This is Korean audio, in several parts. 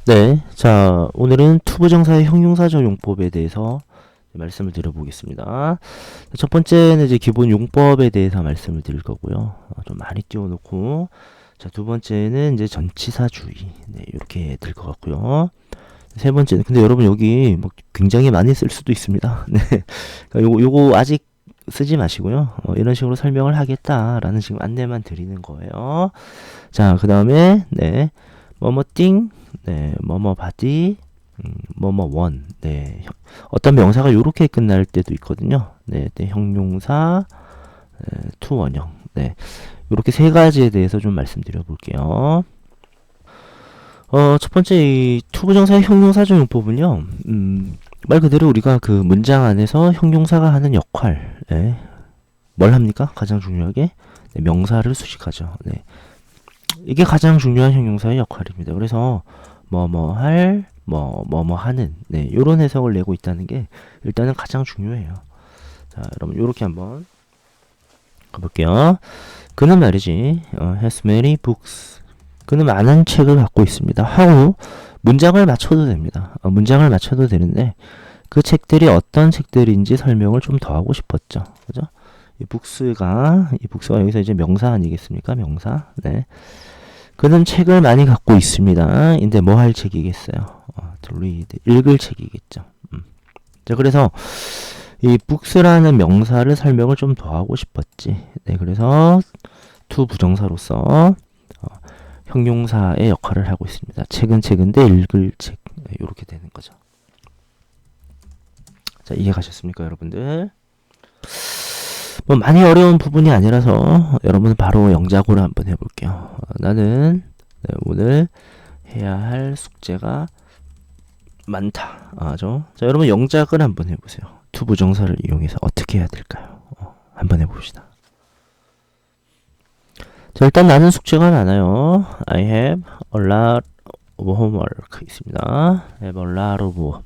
네, 자, 오늘은 투부정사의 형용사적 용법에 대해서 말씀을 드려보겠습니다. 첫 번째는 이제 기본 용법에 대해서 말씀을 드릴 거고요. 좀 많이 띄워놓고, 자, 두 번째는 이제 전치사주의, 네, 이렇게 될 것 같고요. 세 번째는, 근데 여러분 여기 뭐 굉장히 많이 쓸 수도 있습니다. 네, 그러니까 요거 아직 쓰지 마시고요. 이런 식으로 설명을 하겠다라는 지금 안내만 드리는 거예요. 자, 그 다음에, 네, 뭐뭐띵, 네, 뭐뭐 바디, 뭐뭐 원. 네, 어떤 명사가 요렇게 끝날 때도 있거든요. 네, 네 형용사, 투 원형. 네, 요렇게 세 가지에 대해서 좀 말씀드려 볼게요. 첫 번째 이 투부정사의 형용사적 용법은요. 말 그대로 우리가 그 문장 안에서 형용사가 하는 역할, 네, 뭘 합니까? 가장 중요하게 네, 명사를 수식하죠. 네, 이게 가장 중요한 형용사의 역할입니다. 그래서 뭐뭐 할, 뭐뭐 하는, 네, 요런 해석을 내고 있다는 게 일단은 가장 중요해요. 자, 여러분 요렇게 한번 가볼게요. 그는 말이지, has many books. 그는 많은 책을 갖고 있습니다. 하고 문장을 맞춰도 됩니다. 문장을 맞춰도 되는데 그 책들이 어떤 책들인지 설명을 좀 더 하고 싶었죠. 그죠? 이 북스가 여기서 이제 명사 아니겠습니까? 명사. 네. 그는 책을 많이 갖고 있습니다. 근데 뭐 할 책이겠어요? to read, 읽을 책이겠죠. 자, 그래서 이 books라는 명사를 설명을 좀 더 하고 싶었지. 네, 그래서 to 부정사로서 형용사의 역할을 하고 있습니다. 책은 책인데 읽을 책. 네, 이렇게 되는 거죠. 자, 이해가셨습니까, 여러분들? 뭐 많이 어려운 부분이 아니라서 여러분 바로 영작으로 한번 해볼게요. 나는 네, 오늘 해야 할 숙제가 많다. 자, 여러분 영작을 한번 해보세요. 투부정사를 이용해서 어떻게 해야 될까요? 한번 해봅시다. 자, 일단 나는 숙제가 많아요. I have a lot of homework 있습니다. I have a lot of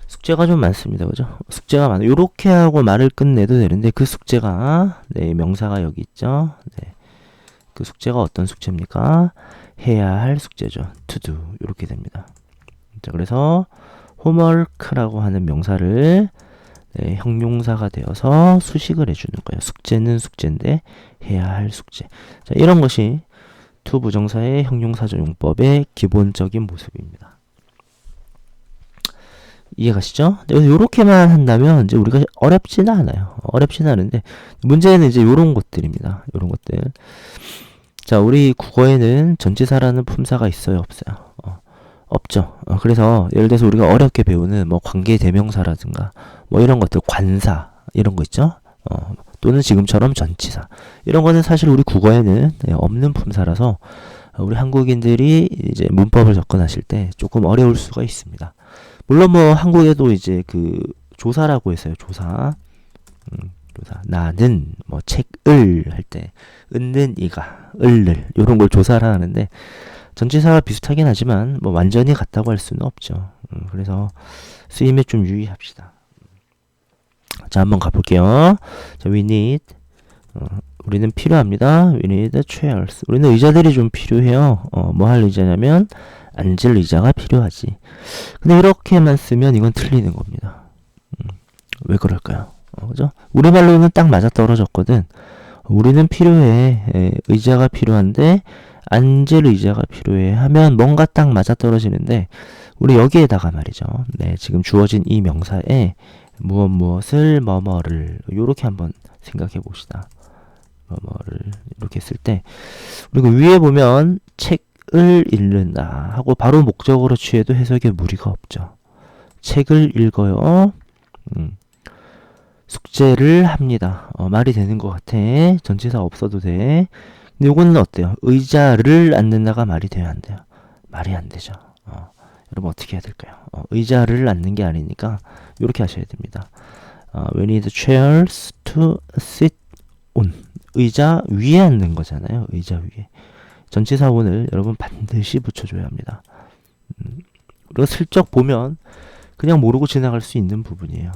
숙제가 좀 많습니다. 그죠? 숙제가 많아. 요렇게 하고 말을 끝내도 되는데 그 숙제가 네, 명사가 여기 있죠. 네. 그 숙제가 어떤 숙제입니까? 해야 할 숙제죠. to do. 요렇게 됩니다. 자, 그래서 homework라고 하는 명사를 네, 형용사가 되어서 수식을 해주는 거예요. 숙제는 숙제인데 해야 할 숙제. 자, 이런 것이 to 부정사의 형용사적 용법의 기본적인 모습입니다. 이해가시죠? 요렇게만 한다면 이제 우리가 어렵지는 않아요. 어렵지는 않은데 문제는 이제 요런 것들입니다. 요런 것들. 자, 우리 국어에는 전치사라는 품사가 있어요, 없어요? 없죠. 그래서 예를 들어서 우리가 어렵게 배우는 뭐 관계대명사라든가 뭐 이런 것들, 관사 이런 거 있죠? 또는 지금처럼 전치사 이런 거는 사실 우리 국어에는 없는 품사라서 우리 한국인들이 이제 문법을 접근하실 때 조금 어려울 수가 있습니다. 물론 뭐 한국에도 이제 그 조사라고 했어요. 조사. 조사. 나는 뭐 책을 할 때 은는 이가 을을 요런 걸 조사라 하는데 전치사와 비슷하긴 하지만 뭐 완전히 같다고 할 수는 없죠. 그래서 쓰임에 좀 유의합시다. 자, 한번 가볼게요. 자, we need 우리는 필요합니다. We need chairs. 우리는 의자들이 좀 필요해요. 뭐 할 의자냐면 앉을 의자가 필요하지. 근데 이렇게만 쓰면 이건 틀리는 겁니다. 왜 그럴까요? 그죠? 우리말로는 딱 맞아떨어졌거든. 우리는 필요해. 의자가 필요한데 앉을 의자가 필요해 하면 뭔가 딱 맞아떨어지는데 우리 여기에다가 말이죠. 네, 지금 주어진 이 명사에 무엇을 뭐뭐를 요렇게 한번 생각해 봅시다. 뭐뭐를 이렇게 쓸 때 그리고 위에 보면 책을 읽는다 하고 바로 목적으로 취해도 해석에 무리가 없죠. 책을 읽어요. 숙제를 합니다. 말이 되는 것 같아. 전치사 없어도 돼. 근데 요거는 어때요? 의자를 앉는다가 말이 돼요, 안 돼요? 말이 안 되죠. 여러분 어떻게 해야 될까요? 의자를 앉는 게 아니니까 이렇게 하셔야 됩니다. We need chairs to sit on. 의자 위에 앉는 거잖아요. 의자 위에. 전치사 on을 여러분 반드시 붙여줘야 합니다. 우리가 슬쩍 보면 그냥 모르고 지나갈 수 있는 부분이에요.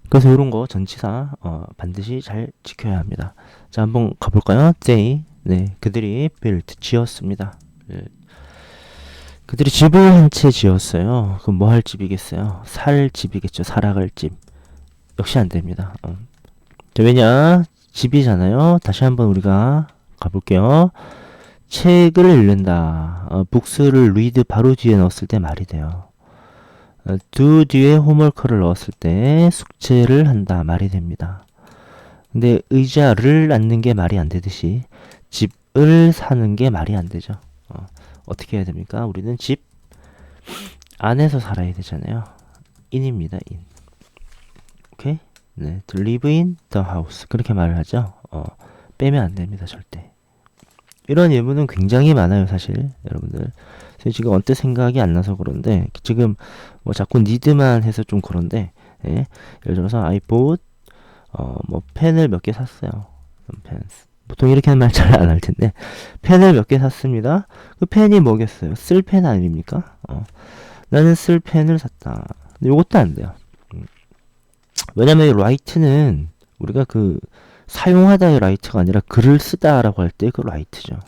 그래서 이런 거 전치사 반드시 잘 지켜야 합니다. 자, 한번 가볼까요? They, 네, 그들이 built, 지었습니다. 예. 그들이 집을 한 채 지었어요. 그럼 뭐 할 집이겠어요? 살 집이겠죠. 살아갈 집. 역시 안 됩니다. 왜냐? 집이잖아요. 다시 한번 우리가 가볼게요. 책을 읽는다. 북스를 read 바로 뒤에 넣었을 때 말이 돼요. do 뒤에 homework를 넣었을 때 숙제를 한다. 말이 됩니다. 근데 의자를 앉는 게 말이 안 되듯이 집을 사는 게 말이 안 되죠. 어떻게 해야 됩니까? 우리는 집 안에서 살아야 되잖아요. in입니다. in. 오케이? 네, to live in the house. 그렇게 말을 하죠. 빼면 안 됩니다. 절대. 이런 예문은 굉장히 많아요. 사실 여러분들. 지금 언뜻 생각이 안 나서 그런데 지금 뭐 자꾸 need만 해서 좀 그런데 예? 예를 들어서 I bought 뭐 펜을 몇 개 샀어요. 보통 이렇게 하는 말 잘 안 할 텐데 펜을 몇 개 샀습니다. 그 펜이 뭐겠어요? 쓸 펜 아닙니까? 나는 쓸 펜을 샀다. 근데 요것도 안 돼요. 왜냐면 이 write는 우리가 그 사용하다의 write가 아니라 글을 쓰다라고 할 때 그 write죠.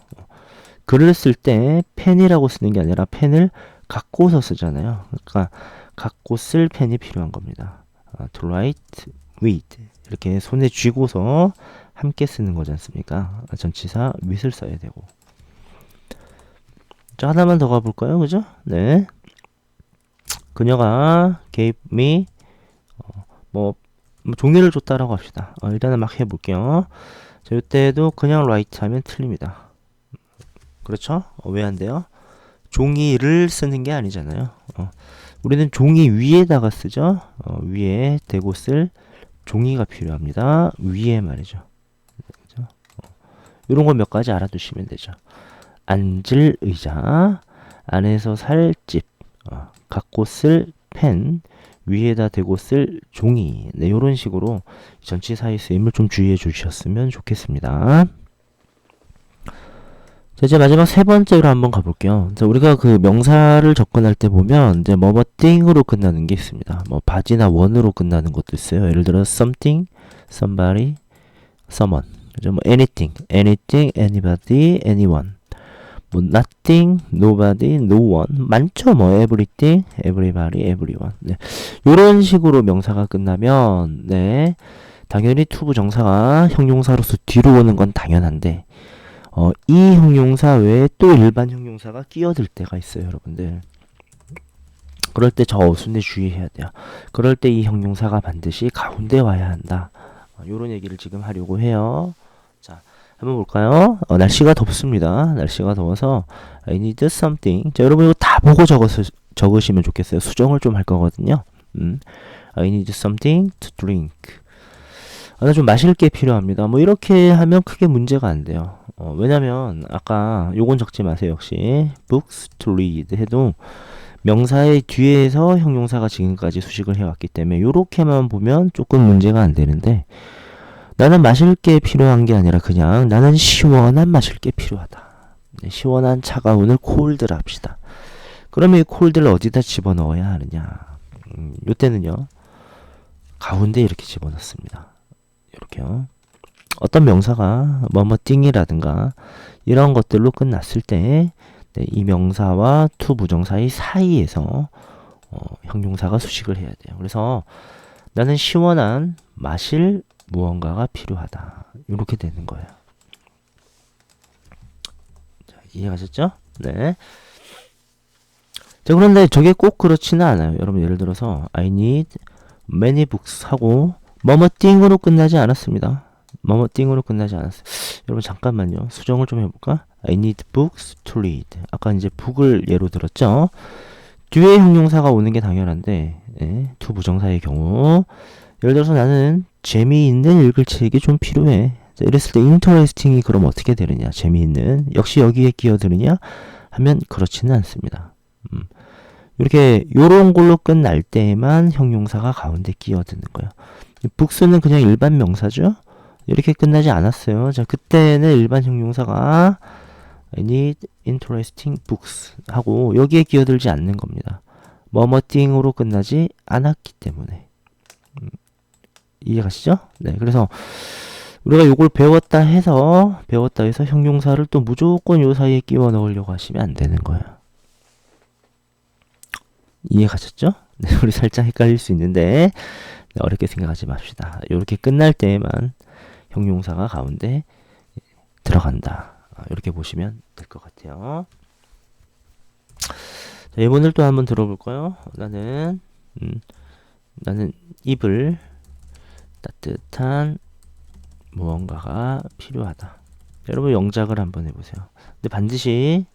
글을 쓸 때 펜이라고 쓰는 게 아니라 펜을 갖고서 쓰잖아요. 그러니까 갖고 쓸 펜이 필요한 겁니다. to write with 이렇게 손에 쥐고서 함께 쓰는 거지 않습니까? 전치사 with을 써야 되고. 자, 하나만 더 가볼까요? 그죠? 네. 그녀가 gave me 뭐 종이를 줬다라고 합시다. 일단은 막 해볼게요. 자, 이때도 그냥 write 하면 틀립니다. 그렇죠? 왜 안 돼요? 종이를 쓰는 게 아니잖아요. 우리는 종이 위에다가 쓰죠. 위에 대고 쓸 종이가 필요합니다. 위에 말이죠. 그렇죠? 이런 거 몇 가지 알아두시면 되죠. 앉을 의자, 안에서 살 집, 갖고 쓸 펜, 위에다 대고 쓸 종이. 네, 이런 식으로 전치사의 쓰임을 좀 주의해 주셨으면 좋겠습니다. 자, 이제 마지막 세 번째로 한번 가볼게요. 자, 우리가 그 명사를 접근할 때 보면 이제 뭐뭐띵으로 끝나는 게 있습니다. 뭐 바지나 원으로 끝나는 것도 있어요. 예를 들어 something, somebody, someone. 그죠? 뭐 anything, anything, anybody, anyone. 뭐 nothing, nobody, no one. 많죠. 뭐 everything, everybody, everyone. 네. 이런 식으로 명사가 끝나면 네. 당연히 투부 정사가 형용사로서 뒤로 오는 건 당연한데 이 형용사 외에 또 일반 형용사가 끼어들 때가 있어요, 여러분들. 그럴 때 저 어순에 주의해야 돼요. 그럴 때 이 형용사가 반드시 가운데 와야 한다. 요런 얘기를 지금 하려고 해요. 자, 한번 볼까요? 날씨가 덥습니다. 날씨가 더워서 I need something. 자, 여러분 이거 다 보고 적으시면 좋겠어요. 수정을 좀 할 거거든요. I need something to drink. 나 좀 마실 게 필요합니다. 뭐 이렇게 하면 크게 문제가 안 돼요. 왜냐면 아까 요건 적지 마세요. 역시 books to read 해도 명사의 뒤에서 형용사가 지금까지 수식을 해왔기 때문에 요렇게만 보면 조금 문제가 안 되는데 나는 마실 게 필요한 게 아니라 그냥 나는 시원한 마실 게 필요하다. 네, 시원한 차가운을 콜드를 합시다. 그러면 이 콜드를 어디다 집어넣어야 하느냐. 요때는요. 가운데 이렇게 집어넣습니다. 이렇게요. 어떤 명사가 뭐뭐띵이라든가 이런 것들로 끝났을 때 네, 이 명사와 투 부정사의 사이에서 형용사가 수식을 해야 돼요. 그래서 나는 시원한 마실 무언가가 필요하다. 이렇게 되는 거예요. 자, 이해가셨죠? 네. 자, 그런데 저게 꼭 그렇지는 않아요. 여러분 예를 들어서 I need many books 하고 뭐뭐띵으로 끝나지 않았습니다. 뭐뭐띵으로 끝나지 않았어요. 여러분 잠깐만요. 수정을 좀 해볼까? I need books to read. 아까 이제 book을 예로 들었죠. 뒤에 형용사가 오는 게 당연한데 네, 투 부정사의 경우 예를 들어서 나는 재미있는 읽을 책이 좀 필요해. 자, 이랬을 때 interesting이 그럼 어떻게 되느냐? 재미있는 역시 여기에 끼어드느냐? 하면 그렇지는 않습니다. 이렇게 요런 걸로 끝날 때에만 형용사가 가운데 끼어드는 거예요. books는 그냥 일반 명사죠. 이렇게 끝나지 않았어요. 자, 그때는 일반 형용사가 I need interesting books 하고 여기에 끼어들지 않는 겁니다. 뭐뭐띵으로 끝나지 않았기 때문에. 이해가시죠? 네, 그래서 우리가 요걸 배웠다 해서 형용사를 또 무조건 요 사이에 끼워 넣으려고 하시면 안 되는 거예요. 이해 가셨죠? 네, 우리 살짝 헷갈릴 수 있는데 네, 어렵게 생각하지 맙시다. 이렇게 끝날 때에만 형용사가 가운데 들어간다. 이렇게 보시면 될 것 같아요. 자, 예문을 또 한번 들어볼까요? 나는 입을 따뜻한 무언가가 필요하다. 여러분 영작을 한번 해보세요. 근데 반드시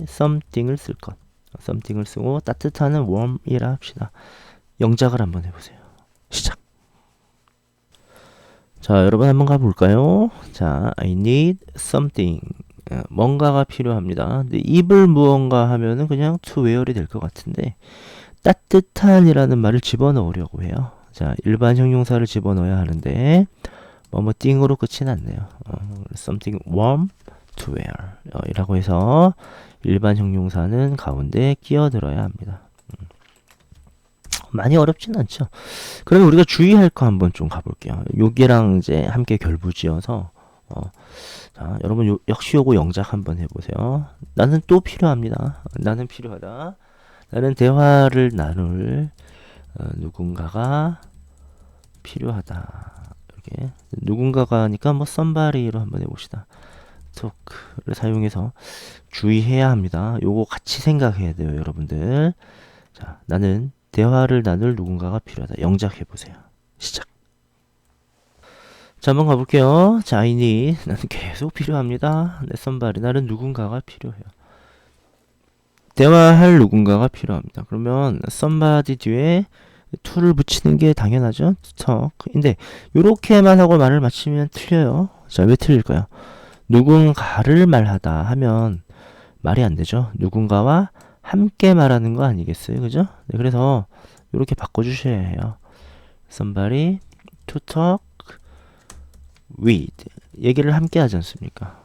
something을 쓸 것. something을 쓰고 따뜻한은 warm이라 합시다. 영작을 한번 해보세요. 시작. 자, 여러분 한번 가볼까요? 자, I need something. 뭔가가 필요합니다. 근데 입을 무언가 하면은 그냥 to wear이 될 것 같은데 따뜻한이라는 말을 집어넣으려고 해요. 자, 일반 형용사를 집어넣어야 하는데 뭐뭐 띵으로 끝이 났네요. something warm to wear 이라고 해서 일반 형용사는 가운데 끼어들어야 합니다. 많이 어렵진 않죠. 그러면 우리가 주의할 거 한번 좀 가볼게요. 여기랑 이제 함께 결부지어서 자, 여러분 역시 요거 영작 한번 해보세요. 나는 또 필요합니다. 나는 필요하다. 나는 대화를 나눌 누군가가 필요하다. 이렇게 누군가가 하니까 뭐 somebody로 한번 해봅시다. talk를 사용해서 주의해야 합니다. 요거 같이 생각해야 돼요, 여러분들. 자, 나는 대화를 나눌 누군가가 필요하다. 영작해 보세요. 시작. 자, 한번 가볼게요. 자, I need. 나는 계속 필요합니다. 내 somebody. 나는 누군가가 필요해요. 대화할 누군가가 필요합니다. 그러면 somebody 뒤에 to를 붙이는 게 당연하죠. talk. 근데 요렇게만 하고 말을 마치면 틀려요. 자, 왜 틀릴까요? 누군가를 말하다 하면 말이 안 되죠. 누군가와 함께 말하는 거 아니겠어요? 그죠? 네, 그래서 이렇게 바꿔주셔야 해요. somebody to talk with. 얘기를 함께 하지 않습니까?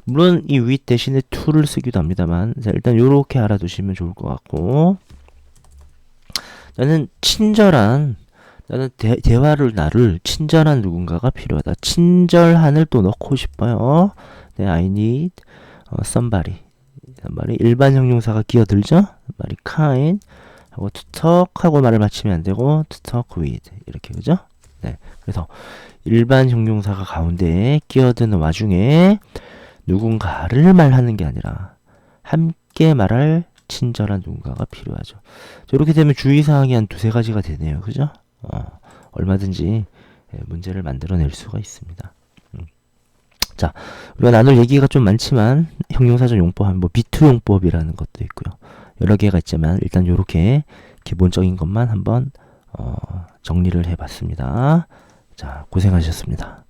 물론 이 with 대신에 to를 쓰기도 합니다만, 자, 일단 이렇게 알아두시면 좋을 것 같고, 나는 대화를 나눌 친절한 누군가가 필요하다. 친절한을 또 넣고 싶어요. 네, I need somebody. 일반 형용사가 끼어들죠? 말이 kind 하고 to talk 하고 말을 마치면 안 되고 to talk with 이렇게 그죠? 네, 그래서 일반 형용사가 가운데에 끼어드는 와중에 누군가를 말하는 게 아니라 함께 말할 친절한 누군가가 필요하죠. 이렇게 되면 주의사항이 한 두세 가지가 되네요. 그죠? 얼마든지 문제를 만들어낼 수가 있습니다. 자, 우리가 나눌 얘기가 좀 많지만 형용사적 용법, 뭐 비투 용법이라는 것도 있고요. 여러 개가 있지만 일단 이렇게 기본적인 것만 한번 정리를 해봤습니다. 자, 고생하셨습니다.